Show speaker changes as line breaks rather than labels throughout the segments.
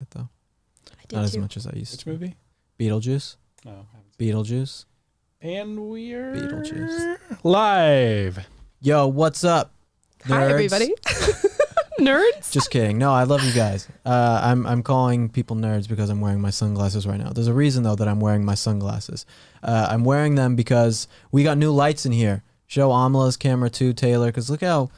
it though.
I did
Not as
too.
much as I used
Which
to.
movie?
Beetlejuice.
Oh, I haven't seen
Beetlejuice.
it. And we're
Beetlejuice.
live.
Yo, what's up?
Hi,
nerds?
everybody. Nerds?
Just kidding. No, I love you guys. I'm calling people nerds because I'm wearing my sunglasses right now. There's a reason though that I'm wearing my sunglasses. I'm wearing them because we got new lights in here. Show Amala's camera too, Taylor, because look how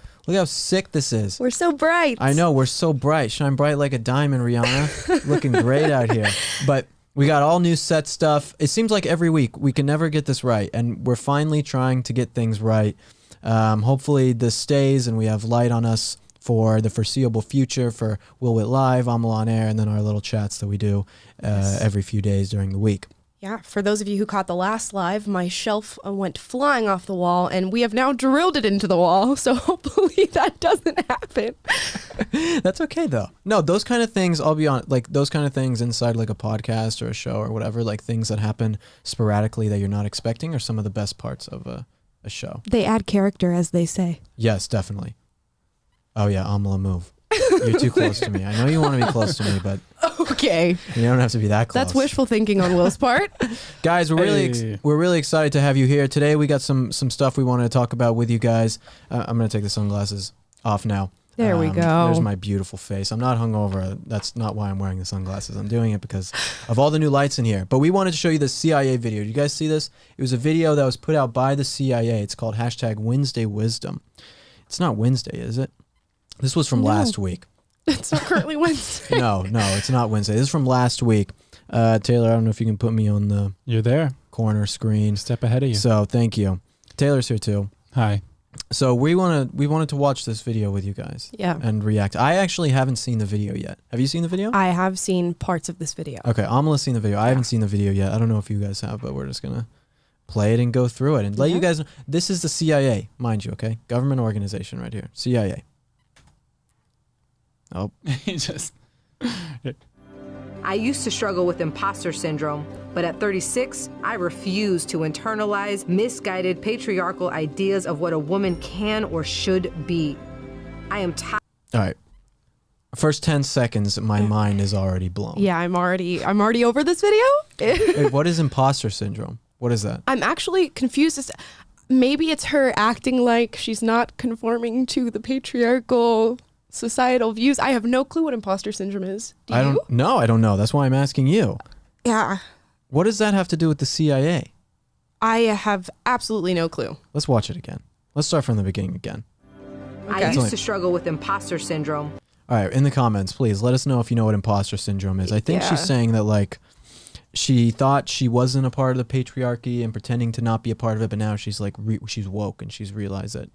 sick this is.
We're so bright.
I know, we're so bright. Shine bright like a diamond, Rihanna. Looking great out here. But we got all new set stuff. It seems like every week we can never get this right, and we're finally trying to get things right. Hopefully this stays and we have light on us for the foreseeable future for Witt Live, Amala on Air, and then our little chats that we do every few days during the week.
Yeah, for those of you who caught the last live, my shelf went flying off the wall, and we have now drilled it into the wall, so hopefully that doesn't happen.
That's okay, though. No, those kind of things, I'll be honest, like those kind of things inside like a podcast or a show or whatever, like things that happen sporadically that you're not expecting are some of the best parts of a show.
They add character, as they say.
Yes, definitely. Oh, yeah, Amala, move. You're too close to me. I know you want to be close to me, but
Okay.
you don't have to be that close.
That's wishful thinking on Will's part.
Guys, we're really excited to have you here today. We got some stuff we wanted to talk about with you guys. I'm gonna take the sunglasses off now.
There we go.
There's my beautiful face. I'm not hungover. That's not why I'm wearing the sunglasses. I'm doing it because of all the new lights in here. But we wanted to show you this CIA video. Did you guys see this? It was a video that was put out by the CIA. It's called #WednesdayWisdom. It's not Wednesday, is it? This was from last week.
It's not currently Wednesday.
No, it's not Wednesday. This is from last week. Taylor, I don't know if you can put me on the
You're there.
corner screen.
Step ahead of you.
So thank you. Taylor's here too.
Hi.
So we wanted to watch this video with you guys.
Yeah.
And react. I actually haven't seen the video yet. Have you seen the video?
I have seen parts of this video.
Okay, Amala's seen the video. I haven't seen the video yet. I don't know if you guys have, but we're just gonna play it and go through it and let you guys know. This is the CIA, mind you, okay? Government organization right here. CIA. Oh.
He just...
I used to struggle with imposter syndrome, but at 36, I refuse to internalize misguided patriarchal ideas of what a woman can or should be. I am tired.
All right. First 10 seconds, my mind is already blown.
Yeah, I'm already over this video.
Wait, what is imposter syndrome? What is that?
I'm actually confused as to, maybe it's her acting like she's not conforming to the patriarchal societal views. I have no clue what imposter syndrome is. Do you?
I don't know. That's why I'm asking you.
Yeah.
What does that have to do with the CIA?
I have absolutely no clue.
Let's watch it again. Let's start from the beginning again.
Okay.
I used to struggle with imposter syndrome.
All right, in the comments, please let us know if you know what imposter syndrome is. I think
Yeah.
she's saying that like she thought she wasn't a part of the patriarchy and pretending to not be a part of it, but now she's like she's woke and she's realized that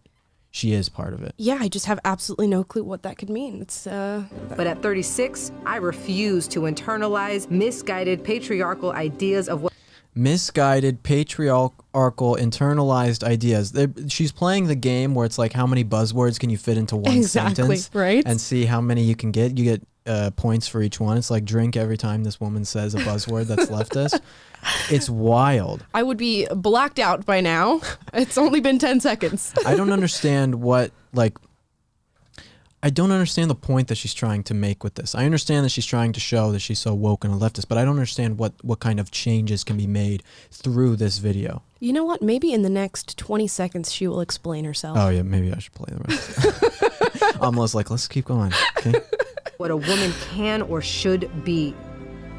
she is part of it.
Yeah, I just have absolutely no clue what that could mean. It's
But at 36, I refuse to internalize misguided patriarchal ideas of what
Misguided patriarchal internalized ideas. She's playing the game where it's like how many buzzwords can you fit into one sentence,
right?
and see how many you can get. You get points for each one. It's like drink every time this woman says a buzzword that's leftist. It's wild.
I would be blacked out by now. It's only been 10 seconds.
I don't understand I don't understand the point that she's trying to make with this. I understand that she's trying to show that she's so woke and a leftist, but I don't understand what kind of changes can be made through this video.
You know what? Maybe in the next 20 seconds she will explain herself.
Oh yeah, maybe I should play the rest. Amala's like, let's keep going. Okay.
what a woman can or should be.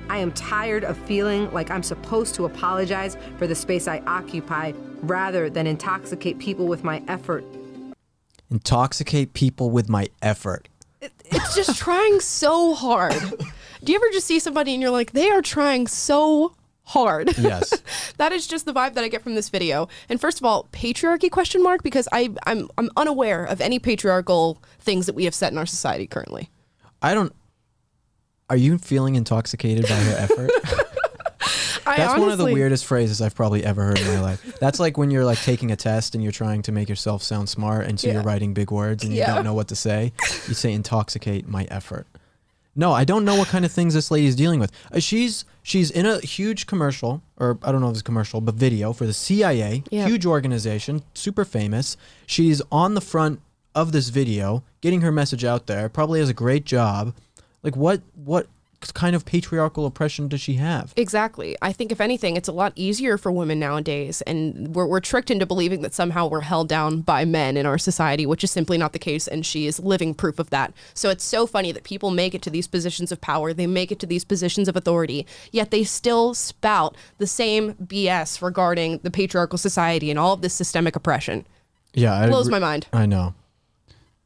I am tired of feeling like I'm supposed to apologize for the space I occupy rather than intoxicate people with my effort.
Intoxicate people with my effort.
It's just trying so hard. Do you ever just see somebody and you're like, they are trying so hard?
Yes.
That is just the vibe that I get from this video. And first of all, patriarchy ? Because I'm unaware of any patriarchal things that we have set in our society currently.
Are you feeling intoxicated by her effort? That's one of the weirdest phrases I've probably ever heard in my life. That's like when you're like taking a test and you're trying to make yourself sound smart, and so you're writing big words and you don't know what to say. You say intoxicate my effort. No, I don't know what kind of things this lady is dealing with. She's in a huge commercial, or I don't know if it's a commercial, but video for the CIA, huge organization, super famous. She's on the front of this video, getting her message out there, probably has a great job. Like what kind of patriarchal oppression does she have?
Exactly. I think if anything, it's a lot easier for women nowadays, and we're tricked into believing that somehow we're held down by men in our society, which is simply not the case, and she is living proof of that. So it's so funny that people make it to these positions of power, they make it to these positions of authority, yet they still spout the same BS regarding the patriarchal society and all of this systemic oppression.
Yeah,
it blows my mind.
I know.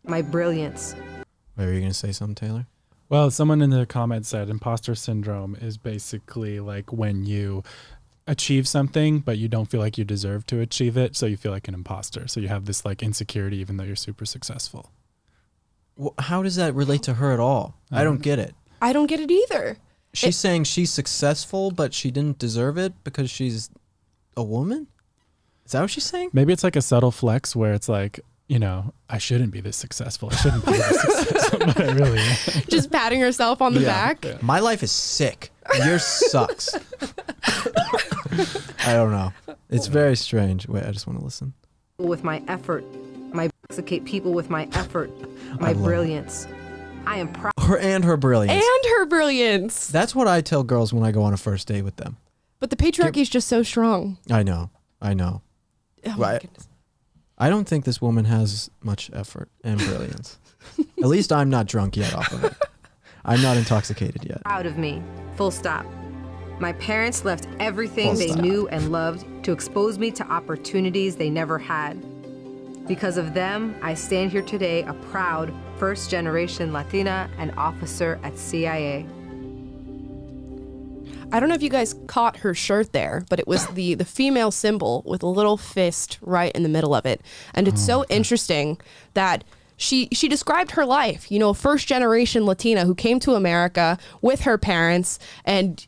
My brilliance.
Wait, were you going to say something, Taylor?
Well, someone in the comments said imposter syndrome is basically like when you achieve something, but you don't feel like you deserve to achieve it. So you feel like an imposter. So you have this like insecurity, even though you're super successful.
Well, how does that relate to her at all? I don't get it.
I don't get it either.
She's saying she's successful, but she didn't deserve it because she's a woman? Is that what she's saying?
Maybe it's like a subtle flex where it's like, you know, I shouldn't be this successful. I shouldn't be this successful, but I really am.
Just patting herself on the back.
Yeah. My life is sick. Yours sucks. I don't know. It's very strange. Wait, I just want to listen.
With my effort, my intoxicate people with my effort, my brilliance. I am proud.
Her brilliance.
And her brilliance.
That's what I tell girls when I go on a first date with them.
But the patriarchy is just so strong.
I know.
Oh my goodness.
I don't think this woman has much effort and brilliance. At least I'm not drunk yet off of it. I'm not intoxicated yet.
Proud of me. Full stop. My parents left everything they knew and loved to expose me to opportunities they never had. Because of them, I stand here today a proud first-generation Latina and officer at CIA.
I don't know if you guys caught her shirt there, but it was the female symbol with a little fist right in the middle of it. And it's so interesting that she described her life, you know, a first generation Latina who came to America with her parents and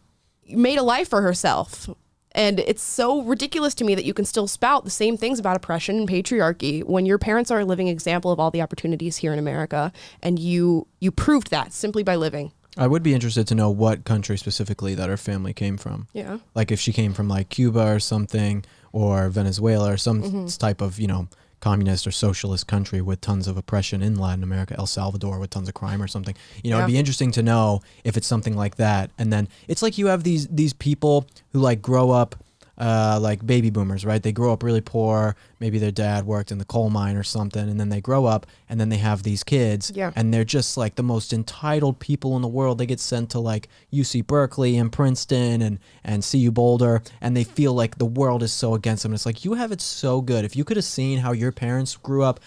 made a life for herself. And it's so ridiculous to me that you can still spout the same things about oppression and patriarchy when your parents are a living example of all the opportunities here in America. And you proved that simply by living.
I would be interested to know what country specifically that her family came from.
Yeah.
Like if she came from like Cuba or something, or Venezuela or some type of, you know, communist or socialist country with tons of oppression in Latin America, El Salvador with tons of crime or something. You know, it'd be interesting to know if it's something like that. And then it's like you have these people who like grow up like baby boomers, right? They grow up really poor. Maybe their dad worked in the coal mine or something, and then they grow up and then they have these kids, and they're just like the most entitled people in the world. They get sent to like UC Berkeley and Princeton and CU Boulder, and they feel like the world is so against them. And it's like, you have it so good. If you could have seen how your parents grew up,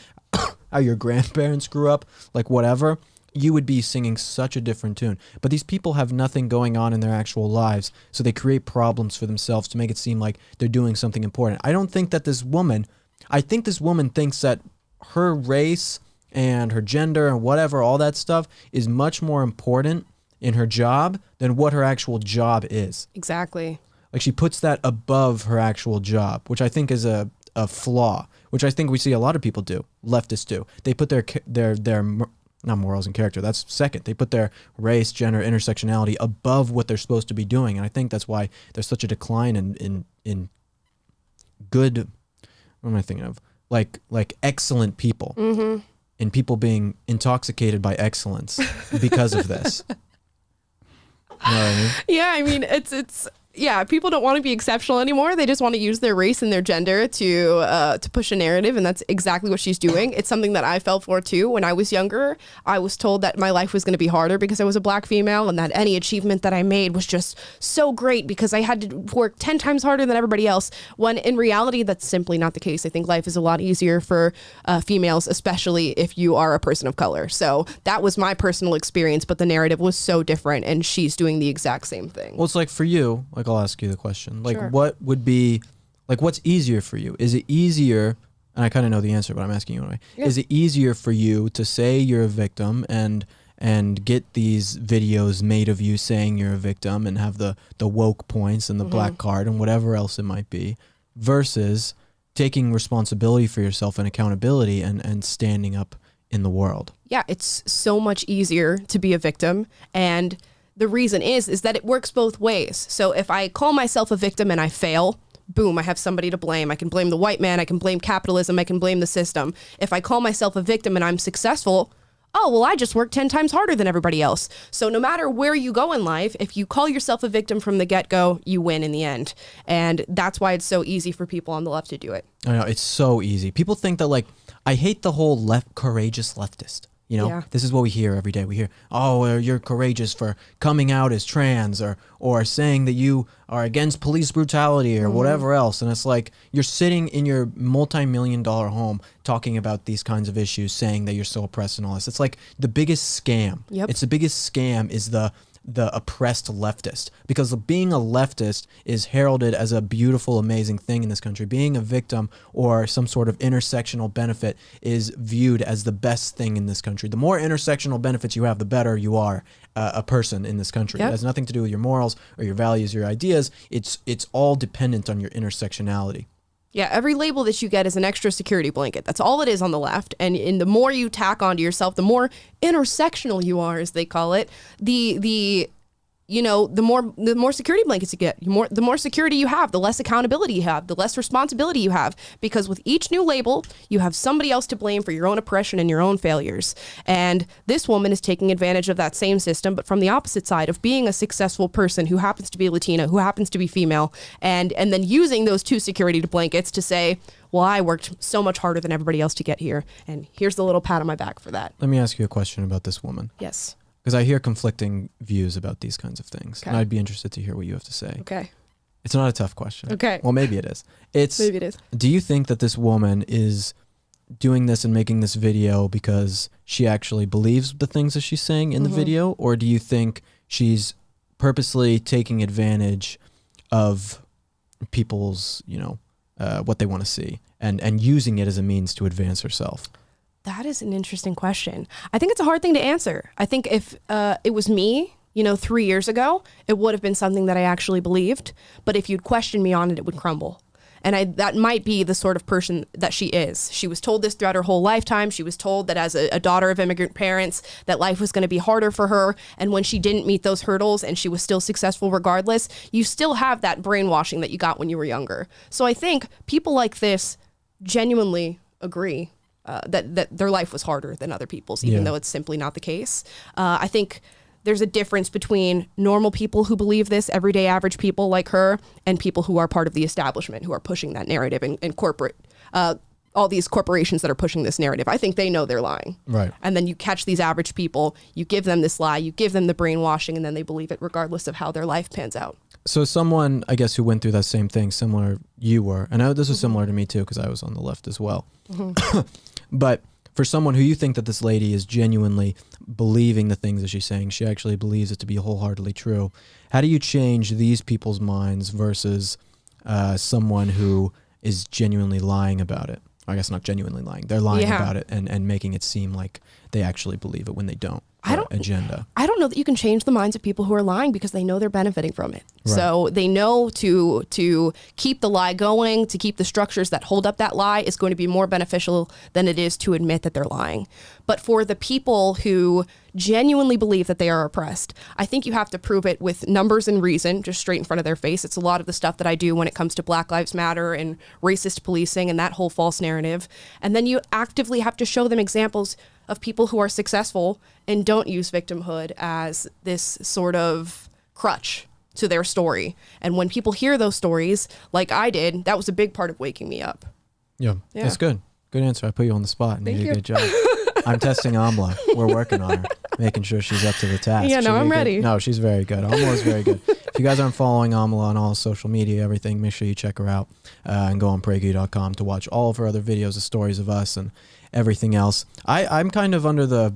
how your grandparents grew up, like whatever, you would be singing such a different tune. But these people have nothing going on in their actual lives, so they create problems for themselves to make it seem like they're doing something important. I think this woman thinks that her race and her gender and whatever, all that stuff is much more important in her job than what her actual job is.
Exactly.
Like she puts that above her actual job, which I think is a flaw, which I think we see a lot of people do, leftists do. They put their not morals and character, that's second. They put their race, gender, intersectionality above what they're supposed to be doing. And I think that's why there's such a decline in good, what am I thinking of? Like excellent people. Mm-hmm. And people being intoxicated by excellence because of this. You know what I mean?
Yeah, I mean, it's people don't want to be exceptional anymore. They just want to use their race and their gender to push a narrative, and that's exactly what she's doing. It's something that I fell for too. When I was younger, I was told that my life was going to be harder because I was a black female, and that any achievement that I made was just so great because I had to work 10 times harder than everybody else, when in reality, that's simply not the case. I think life is a lot easier for females, especially if you are a person of color. So that was my personal experience, but the narrative was so different, and she's doing the exact same thing.
Well, it's like for you, like I'll ask you the question, like
Sure.
what would be, like what's easier for you? Is it easier, and I kind of know the answer, but I'm asking you anyway, is it easier for you to say you're a victim and get these videos made of you saying you're a victim and have the woke points and the black card and whatever else it might be, versus taking responsibility for yourself and accountability and standing up in the world?
Yeah, it's so much easier to be a victim, and the reason is that it works both ways. So if I call myself a victim and I fail, boom, I have somebody to blame. I can blame the white man, I can blame capitalism, I can blame the system. If I call myself a victim and I'm successful, oh, well, I just worked 10 times harder than everybody else. So no matter where you go in life, if you call yourself a victim from the get-go, you win in the end. And that's why it's so easy for people on the left to do it.
I know, it's so easy. People think that, like, I hate the whole courageous leftist. You know, this is what we hear every day. We hear, oh, you're courageous for coming out as trans, or saying that you are against police brutality or whatever else. And it's like, you're sitting in your multi-million-dollar home talking about these kinds of issues, saying that you're so oppressed and all this. It's like the biggest scam. It's the biggest scam is the oppressed leftist, because being a leftist is heralded as a beautiful, amazing thing in this country. Being a victim or some sort of intersectional benefit is viewed as the best thing in this country. The more intersectional benefits you have, the better you are a person in this country. It has nothing to do with your morals or your values, your ideas. It's all dependent on your intersectionality.
Yeah, every label that you get is an extra security blanket. That's all it is on the left. And the more you tack onto yourself, the more intersectional you are, as they call it, the more security blankets you get, the more security you have, the less accountability you have, the less responsibility you have, because with each new label, you have somebody else to blame for your own oppression and your own failures. And this woman is taking advantage of that same system, but from the opposite side of being a successful person who happens to be Latina, who happens to be female, and then using those two security blankets to say, well, I worked so much harder than everybody else to get here, and here's the little pat on my back for that.
Let me ask you a question about this woman.
Yes.
Because I hear conflicting views about these kinds of things. Okay. And I'd be interested to hear what you have to say.
Okay.
It's not a tough question.
Okay.
Well, maybe it is.
Maybe it is.
Do you think that this woman is doing this and making this video because she actually believes the things that she's saying in the video? Or do you think she's purposely taking advantage of people's, what they want to see and using it as a means to advance herself?
That is an interesting question. I think it's a hard thing to answer. I think if it was me, 3 years ago, it would have been something that I actually believed. But if you'd question me on it, it would crumble. And that might be the sort of person that she is. She was told this throughout her whole lifetime. She was told that as a daughter of immigrant parents, that life was going to be harder for her. And when she didn't meet those hurdles and she was still successful regardless, you still have that brainwashing that you got when you were younger. So I think people like this genuinely agree that their life was harder than other people's, even though it's simply not the case. I think there's a difference between normal people who believe this, everyday average people like her, and people who are part of the establishment, who are pushing that narrative, and corporate, all these corporations that are pushing this narrative. I think they know they're lying.
Right.
And then you catch these average people, you give them this lie, you give them the brainwashing, and then they believe it regardless of how their life pans out.
So someone, I guess, who went through that same thing, similar you were, and I know this was similar to me too, because I was on the left as well. But for someone who you think that this lady is genuinely believing the things that she's saying, she actually believes it to be wholeheartedly true. How do you change these people's minds versus someone who is genuinely lying about it? I guess not genuinely lying. They're lying about it and making it seem like they actually believe it when they don't. Agenda.
I don't know that you can change the minds of people who are lying because they know they're benefiting from it. Right. So they know to keep the lie going, to keep the structures that hold up that lie is going to be more beneficial than it is to admit that they're lying. But for the people who genuinely believe that they are oppressed, I think you have to prove it with numbers and reason, just straight in front of their face. It's a lot of the stuff that I do when it comes to Black Lives Matter and racist policing and that whole false narrative. And then you actively have to show them examples of people who are successful and don't use victimhood as this sort of crutch to their story. And when people hear those stories, like I did, that was a big part of waking me up.
Yeah. That's good. Good answer. I put you on the spot and you did a good job. I'm testing Amala. We're working on her, making sure she's up to the task.
Yeah, no, I'm ready.
No, she's very good. Amala is very good. If you guys aren't following Amala on all social media, everything, make sure you check her out and go on PragerU.com to watch all of her other videos, the stories of us and everything else. I'm kind of under the,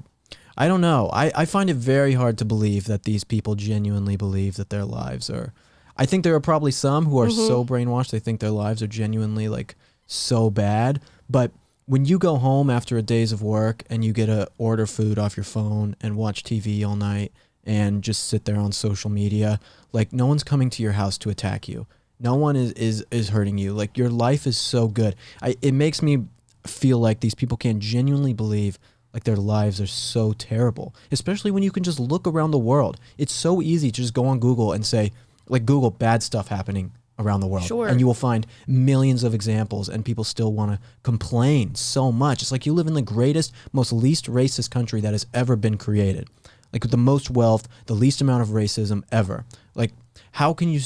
I don't know. I find it very hard to believe that these people genuinely believe that their lives are, I think there are probably some who are so brainwashed, they think their lives are genuinely like so bad. But when you go home after a days of work and you get to order food off your phone and watch TV all night and just sit there on social media, like no one's coming to your house to attack you. No one is hurting you. Like your life is so good. It makes me feel like these people can't genuinely believe like their lives are so terrible, especially when you can just look around the world. It's so easy to just go on Google and say, like Google bad stuff happening around the world.
Sure.
And you will find millions of examples, and people still want to complain so much. It's like you live in the greatest, most least racist country that has ever been created. Like with the most wealth, the least amount of racism ever. Like, how can you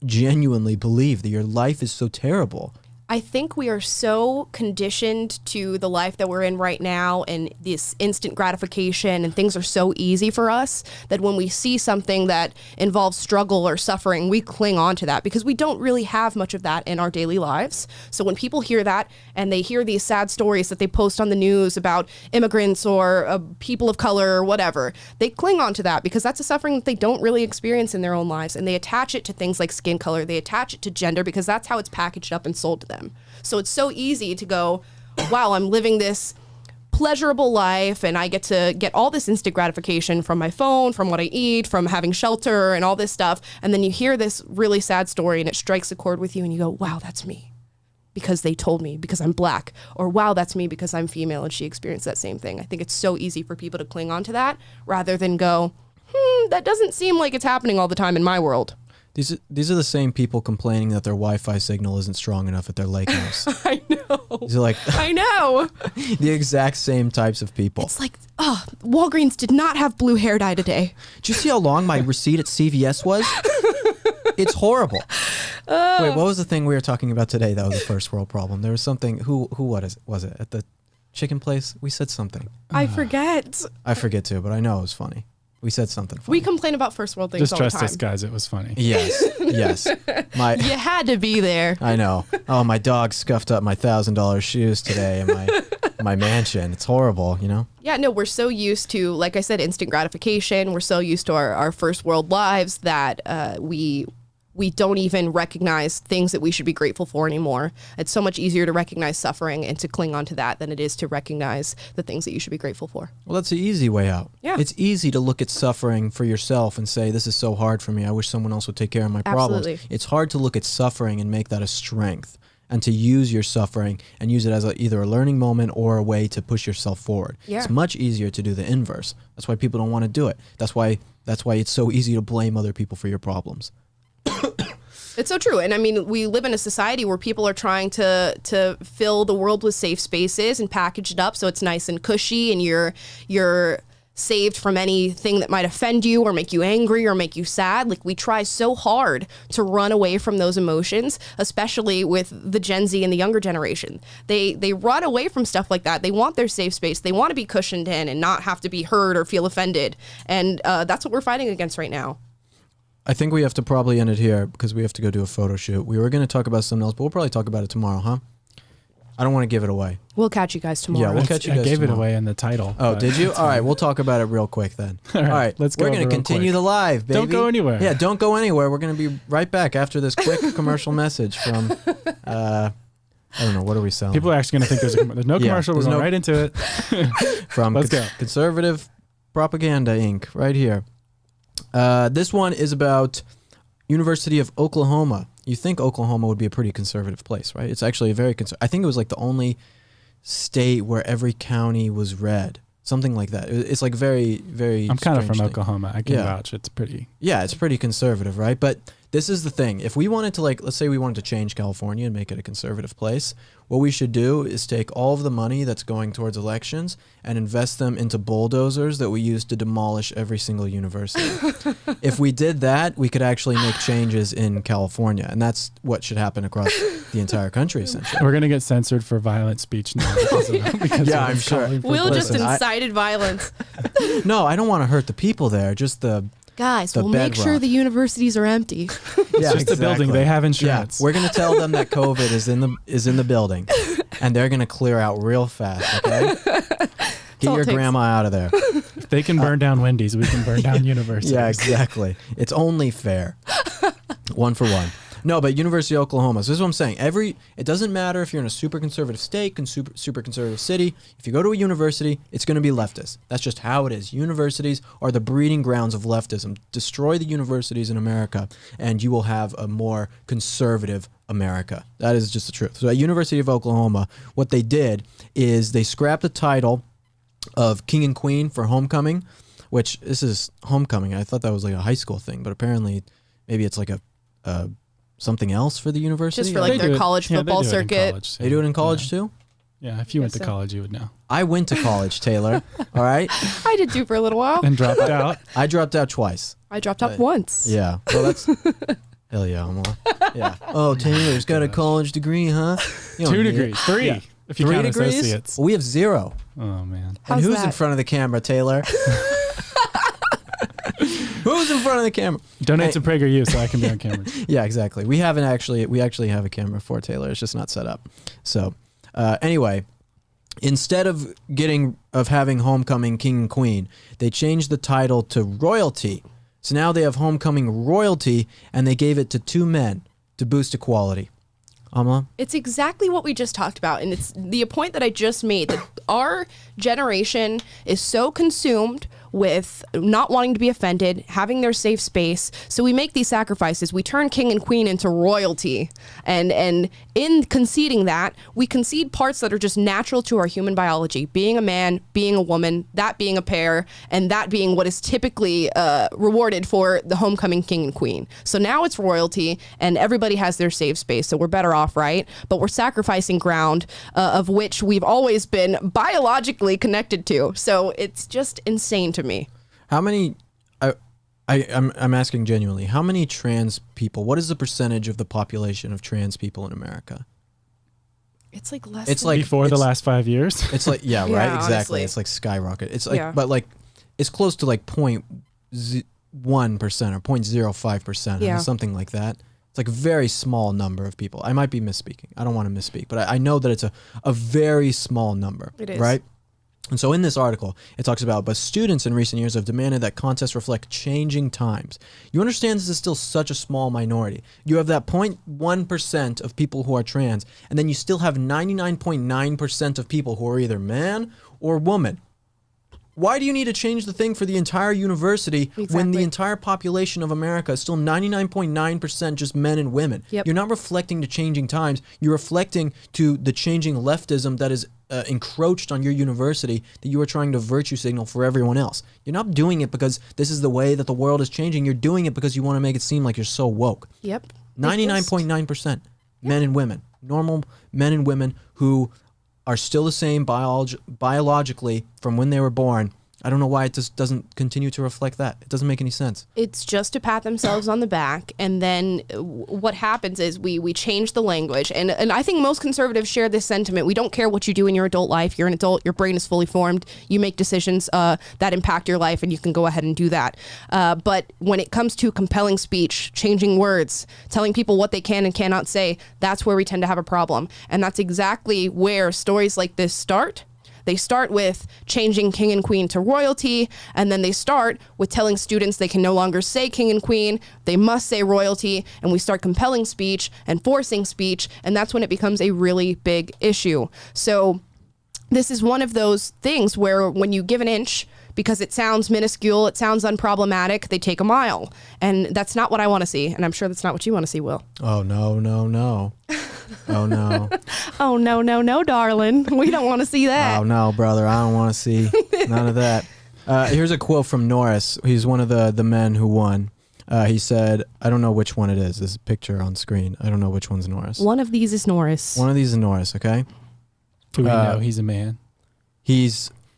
genuinely believe that your life is so terrible?
I think we are so conditioned to the life that we're in right now and this instant gratification, and things are so easy for us that when we see something that involves struggle or suffering, we cling on to that because we don't really have much of that in our daily lives. So when people hear that and they hear these sad stories that they post on the news about immigrants or people of color or whatever, they cling on to that because that's a suffering that they don't really experience in their own lives, and they attach it to things like skin color. They attach it to gender because that's how it's packaged up and sold to them. So it's so easy to go, wow, I'm living this pleasurable life and I get to get all this instant gratification from my phone, from what I eat, from having shelter and all this stuff. And then you hear this really sad story and it strikes a chord with you and you go, wow, that's me because they told me because I'm black, or wow, that's me because I'm female and she experienced that same thing. I think it's so easy for people to cling on to that rather than go, that doesn't seem like it's happening all the time in my world.
These are the same people complaining that their Wi-Fi signal isn't strong enough at their lake house.
I know.
These are like
I know.
the exact same types of people.
It's like, Walgreens did not have blue hair dye today.
Did you see how long my receipt at CVS was? It's horrible. Wait, what was the thing we were talking about today that was a first world problem? There was something, what was it? At the chicken place? We said something.
I forget.
I forget too, but I know it was funny. We said something funny.
We complain about first world things
Just
all the
trust
time.
us, guys. It was funny.
Yes, yes.
You had to be there.
I know. Oh, my dog scuffed up my $1,000 shoes today in my mansion. It's horrible, you know?
Yeah, no, we're so used to, like I said, instant gratification. We're so used to our first world lives that we don't even recognize things that we should be grateful for anymore. It's so much easier to recognize suffering and to cling on to that than it is to recognize the things that you should be grateful for.
Well, that's the easy way out.
Yeah.
It's easy to look at suffering for yourself and say, this is so hard for me. I wish someone else would take care of my problems.
Absolutely.
It's hard to look at suffering and make that a strength and to use your suffering and use it as either a learning moment or a way to push yourself forward.
Yeah.
It's much easier to do the inverse. That's why people don't want to do it. That's why it's so easy to blame other people for your problems.
It's so true. And I mean, we live in a society where people are trying to fill the world with safe spaces and package it up so it's nice and cushy and you're saved from anything that might offend you or make you angry or make you sad. Like, we try so hard to run away from those emotions, especially with the Gen Z and the younger generation. They run away from stuff like that. They want their safe space. They want to be cushioned in and not have to be hurt or feel offended. And that's what we're fighting against right now.
I think we have to probably end it here because we have to go do a photo shoot. We were going to talk about something else, but we'll probably talk about it tomorrow, huh? I don't want to give it away.
We'll catch you guys tomorrow.
Yeah, we'll catch you guys
I gave
tomorrow.
it away in the title.
Oh, did you? All right, we'll talk about it real quick then.
All right, let's go.
We're going to continue the live, baby.
Don't go anywhere.
Yeah, don't go anywhere. We're going to be right back after this quick commercial message from, I don't know, what are we selling?
People are actually going to think there's no commercial. We're going right into it.
From
Let's go.
Conservative Propaganda Inc. right here. This one is about University of Oklahoma. You think Oklahoma would be a pretty conservative place, right? It's actually a very I think it was like the only state where every county was red. Something like that. It's like very, very
I'm kind of from
thing.
Oklahoma. I can vouch. It's pretty.
Yeah, it's pretty conservative, right? But this is the thing. If we wanted to, let's say we wanted to change California and make it a conservative place, what we should do is take all of the money that's going towards elections and invest them into bulldozers that we use to demolish every single university. If we did that, we could actually make changes in California. And that's what should happen across the entire country, essentially.
We're going to get censored for violent speech now. Because
Yeah, I'm sure.
Will just
Listen,
incited violence.
No, I don't want to hurt the people there. Just the
Guys,
the
we'll make sure
bedrock.
the universities are empty.
Yeah,
just the building. They have insurance.
Yeah, we're gonna tell them that COVID is in the building, and they're gonna clear out real fast. Okay, get your grandma out of there.
If they can burn down Wendy's, we can burn down universities.
Yeah, exactly. It's only fair. 1 for 1. No, but University of Oklahoma. So this is what I'm saying. It doesn't matter if you're in a super conservative state, super conservative city. If you go to a university, it's going to be leftist. That's just how it is. Universities are the breeding grounds of leftism. Destroy the universities in America, and you will have a more conservative America. That is just the truth. So at University of Oklahoma, what they did is they scrapped the title of King and Queen for homecoming, which this is homecoming. I thought that was like a high school thing, but apparently maybe it's like a something else for the university?
Just for like their college football circuit.
They do it in college too?
Yeah, if you went to college, you would know.
I went to college, Taylor. All right?
I did too for a little while.
And dropped out.
I dropped out twice.
I dropped out once.
Yeah. Well, that's... Hell yeah, Amala. Yeah. Oh, Taylor's got a college degree, huh?
2 degrees. 3. Yeah. If you
3
count
degrees?
Associates.
We have 0.
Oh, man.
And who's in front of the camera, Taylor? Who's in front of the camera?
Donate to PragerU so I can be on camera.
Yeah, exactly. We actually have a camera for Taylor. It's just not set up. So, anyway, instead of having homecoming king and queen, they changed the title to royalty. So now they have homecoming royalty, and they gave it to 2 men to boost equality. Amala?
It's exactly what we just talked about, and it's the point that I just made, that our generation is so consumed with not wanting to be offended, having their safe space. So we make these sacrifices. We turn king and queen into royalty. And in conceding that, we concede parts that are just natural to our human biology. Being a man, being a woman, that being a pair, and that being what is typically rewarded for the homecoming king and queen. So now it's royalty, and everybody has their safe space. So we're better off, right? But we're sacrificing ground of which we've always been biologically connected to. So it's just insane to me.
How many? I'm asking genuinely. How many trans people? What is the percentage of the population of trans people in America?
It's like less.
It's like
before the last 5 years.
It's like right, exactly.
Honestly.
It's like skyrocket. It's like, but like, it's close to like 0.1% or 0.05%, or something like that. It's like a very small number of people. I might be misspeaking. I don't want to misspeak, but I know that it's a very small number.
It is.
Right? And so in this article, it talks about, but students in recent years have demanded that contests reflect changing times. You understand this is still such a small minority. You have that 0.1% of people who are trans, and then you still have 99.9% of people who are either man or woman. Why do you need to change the thing for the entire university when the entire population of America is still 99.9% just men and women?
Yep.
You're not reflecting to changing times. You're reflecting to the changing leftism that is encroached on your university, that you are trying to virtue signal for everyone else. You're not doing it because this is the way that the world is changing. You're doing it because you want to make it seem like you're so woke.
Yep.
99.9% men and women, normal men and women who are still the same biologically from when they were born. I don't know why it just doesn't continue to reflect that. It doesn't make any sense.
It's just to pat themselves on the back, and then what happens is we change the language, and I think most conservatives share this sentiment. We don't care what you do in your adult life. You're an adult. Your brain is fully formed. You make decisions that impact your life, and you can go ahead and do that. But when it comes to compelling speech, changing words, telling people what they can and cannot say, that's where we tend to have a problem, and that's exactly where stories like this start. They start with changing king and queen to royalty, and then they start with telling students they can no longer say king and queen, they must say royalty, and we start compelling speech and forcing speech, and that's when it becomes a really big issue. So this is one of those things where when you give an inch, because it sounds minuscule, it sounds unproblematic, they take a mile. And that's not what I want to see, and I'm sure that's not what you want to see, Will.
Oh, no, no, no. Oh, no.
Oh, no, no, no, darling. We don't want to see that.
Oh, no, brother. I don't want to see none of that. Here's a quote from Norris. He's one of the men who won. He said, I don't know which one it is. This picture on screen. I don't know which one's Norris.
One of these is Norris.
One of these is Norris, okay?
Do we know he's a man?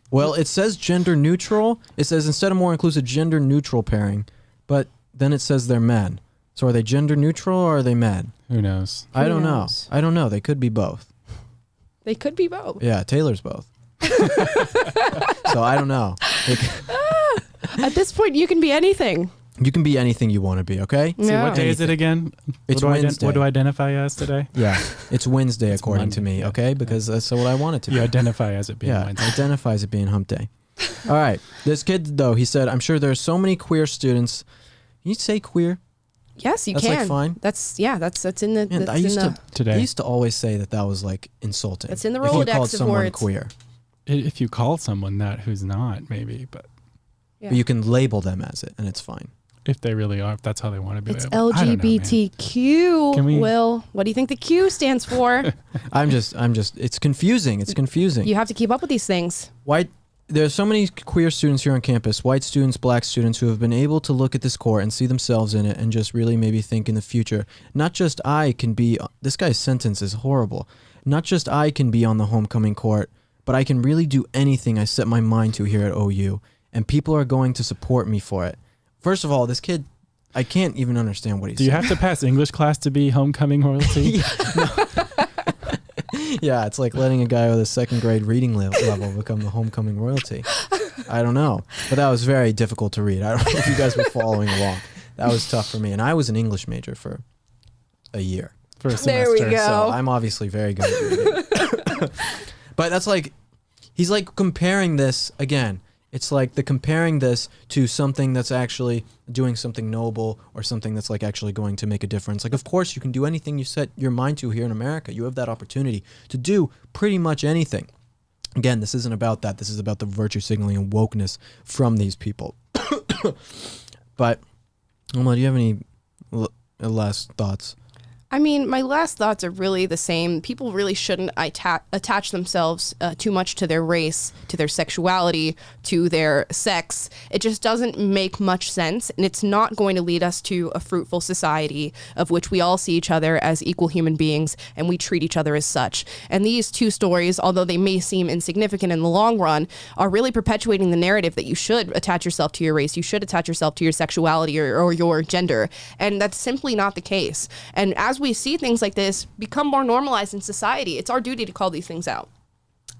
Well, it says gender neutral. It says instead of more inclusive, gender neutral pairing. But then it says they're men. So are they gender neutral or are they men?
Who knows?
I don't know. I don't know. They could be both.
They could be both.
Yeah, Taylor's both. So I don't know.
At this point, you can be anything.
You can be anything you want to be, okay?
So what day is it again?
It's Wednesday.
What do I identify as today?
Yeah, it's Wednesday according to me, okay? Because that's what I want it to be.
You identify as it being Wednesday.
Yeah, identify as it being hump day. All right. This kid, though, he said, I'm sure there are so many queer students. Can you say queer?
Yes, you
that's
can.
That's like fine.
That's in the.
Man, I used to always say that was like insulting.
It's in the
Rolodex
of words.
If you called someone queer.
If you call someone that who's not, maybe, but
you can label them as it, and it's fine.
If they really are, if that's how they want to be.
It's LGBTQ. Will, what do you think the Q stands for?
I'm just. It's confusing. It's confusing.
You have to keep up with these things.
Why? There's so many queer students here on campus, white students, black students, who have been able to look at this court and see themselves in it and just really maybe think in the future, not just I can be, this guy's sentence is horrible, not just I can be on the homecoming court, but I can really do anything I set my mind to here at OU, and people are going to support me for it. First of all, this kid, I can't even understand what he's saying.
Do you have to pass English class to be homecoming royalty?
Yeah, it's like letting a guy with a second grade reading level become the homecoming royalty. I don't know. But that was very difficult to read. I don't know if you guys were following along. That was tough for me. And I was an English major for a year.
For a semester.
There we go.
So I'm obviously very good at reading. But that's like, he's like comparing this, again, it's like the comparing this to something that's actually doing something noble or something that's like actually going to make a difference. Like, of course, you can do anything you set your mind to here in America. You have that opportunity to do pretty much anything. Again, this isn't about that. This is about the virtue signaling and wokeness from these people. But, Amala, do you have any last thoughts?
I mean, my last thoughts are really the same. People really shouldn't attach themselves too much to their race, to their sexuality, to their sex. It just doesn't make much sense, and it's not going to lead us to a fruitful society of which we all see each other as equal human beings and we treat each other as such. And these two stories, although they may seem insignificant in the long run, are really perpetuating the narrative that you should attach yourself to your race, you should attach yourself to your sexuality or your gender, and that's simply not the case. And as we see things like this become more normalized in society, it's our duty to call these things out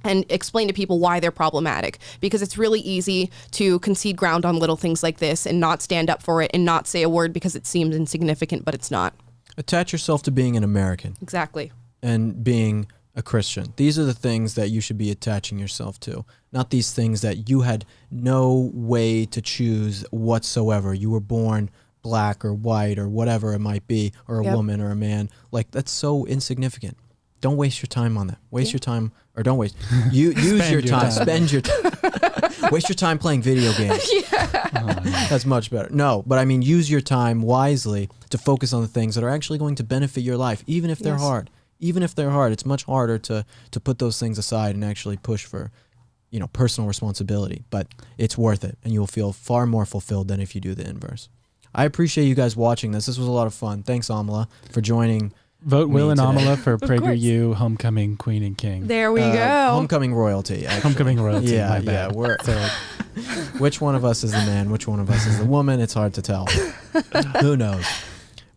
and explain to people why they're problematic, because it's really easy to concede ground on little things like this and not stand up for it and not say a word because it seems insignificant, but it's not.
Attach yourself to being an American.
Exactly.
And being a Christian. These are the things that you should be attaching yourself to, not these things that you had no way to choose whatsoever. You were born black or white or whatever it might be, or a woman or a man. Like, that's so insignificant. Don't waste your time on that. Waste your time, or don't waste. You use your time. Spend your time. Waste your time playing video games. That's much better. No, but I mean, use your time wisely to focus on the things that are actually going to benefit your life, even if they're hard. Even if they're hard, it's much harder to put those things aside and actually push for, personal responsibility. But it's worth it, and you'll feel far more fulfilled than if you do the inverse. I appreciate you guys watching this. This was a lot of fun. Thanks, Amala, for joining.
Vote Witt and Amala for PragerU Homecoming Queen and King.
There we go.
Homecoming royalty. Actually.
Homecoming royalty.
Yeah. Which one of us is the man? Which one of us is the woman? It's hard to tell. Who knows?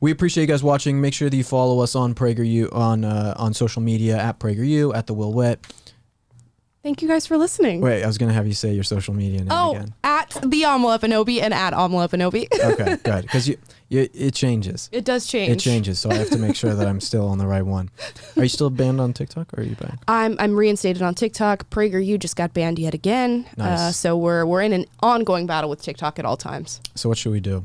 We appreciate you guys watching. Make sure that you follow us on PragerU on social media at PragerU, at the Will Witt.
Thank you guys for listening.
Wait, I was going to have you say your social media name again.
At the Amala Ekpunobi and at Amala Ekpunobi.
Okay, good. Because it changes.
It does change.
It changes, so I have to make sure that I'm still on the right one. Are you still banned on TikTok, or are you banned?
I'm reinstated on TikTok. PragerU just got banned yet again.
Nice.
So we're in an ongoing battle with TikTok at all times.
So what should we do?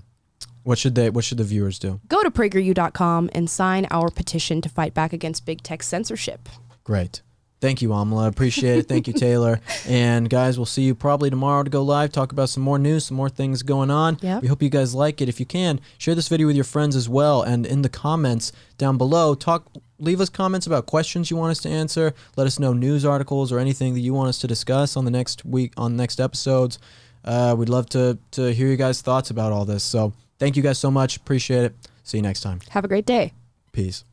What should the viewers do?
Go to PragerU.com and sign our petition to fight back against big tech censorship.
Great. Thank you, Amala. Appreciate it. Thank you, Taylor. And guys, we'll see you probably tomorrow to go live, talk about some more news, some more things going on.
Yep.
We hope you guys like it. If you can, share this video with your friends as well. And in the comments down below, leave us comments about questions you want us to answer. Let us know news articles or anything that you want us to discuss on the next week, on next episodes. We'd love to hear you guys' thoughts about all this. So thank you guys so much. Appreciate it. See you next time.
Have a great day.
Peace.